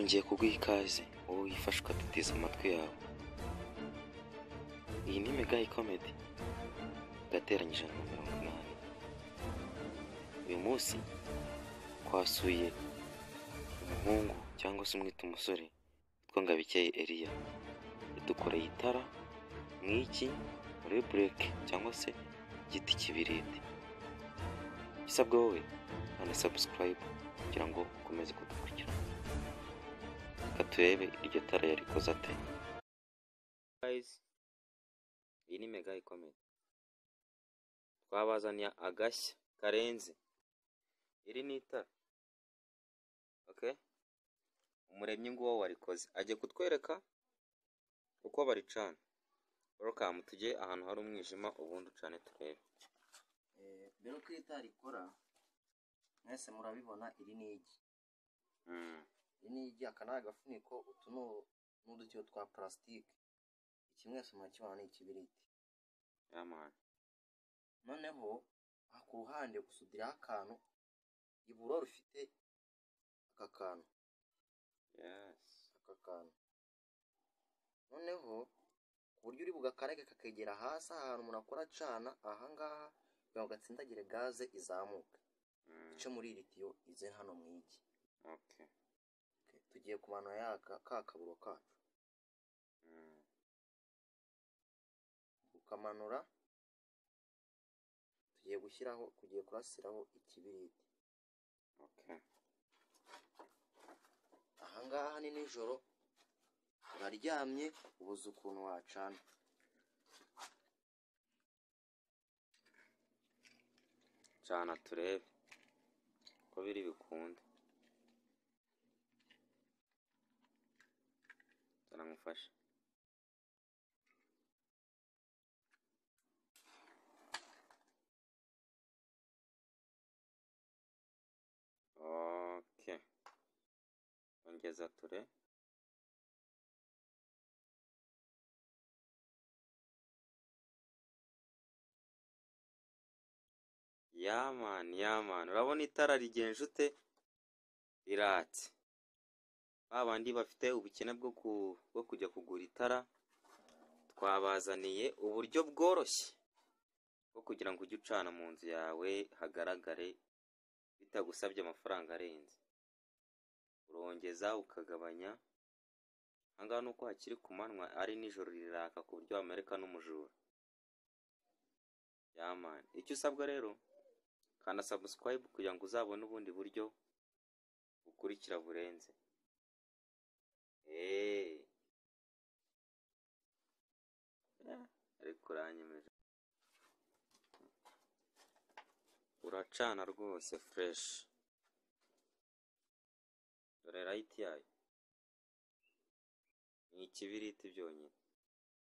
nongeye kuguha ikaze wowe wifashe ukadutiza amatwi yawe. Iyi ni Megayi Comedy gateranyije na 80. Uyu munsi twasuye umuhungu cyangwa se umwita umusore witwa Ngabikeye Elia. Yadukoreye itara mw'iki muri break cyangwa se igiti kibiriti. Isabwa wowe na subscribe kugira ngo ukomeze kudukurikira. Turebe iryo tara yarikoze ate. Guys, iyi ni Megayi Comedy. Twabazaniye agashya karenze. Iri ni itara. Okay? Umuremyi nguwo warikoze agiye kutwereka uko baricana. Welcome, tujye ahantu hari umwijima ubundi ucane turebe. Mbere ko itara rikora mwese murabibona, iri ni igi. Igi aka ni agafuniko, utu n'udutiyo twa plastique. Iki mwese murakibona ni ikibiriti. Noneho aha ku ruhande gusudiraho akantu, iburo rufite aka kantu. Aka kantu. Noneho ku buryo uri bugakarege kakegera hasi ahantu umuntu akora acana ahangaha kugira ngo gatsindagire gaze izamuka. Ice muri iri tiyo ize hano mu igi. Tugiye kumanura ka kaburo kacu. Ukamanura, tugiye kurasiraho ikibiriti. Ahangaha ni nijoro, uraryamye ubuze ukuntu wacana. Cana turebe ko biri bikunde. Taramufasha. Okay. Ongeza ture. Yaman. Urabona itara rigenje ute? Riratse. Babandi bafite ubukene bwo kujya kugura itara, twabazaniye uburyo bworoshye bwo kugira ngo ujye ucana mu nzu yawe hagaragare bitagusabye amafaranga arenze. Urongeza ukagabanya. Ahangaha nuko hakiri ku manywa, ari nijoro riraka ku buryo wamereka n'umujura. Yaman. Icyo usabwa rero, kanda subscribe kugira ngo uzabone ubundi buryo bukurikira burenze. Ariko uranyemeje. Uracana rwose fresh. Dore light yayo. Ni ikibiriti byonyine.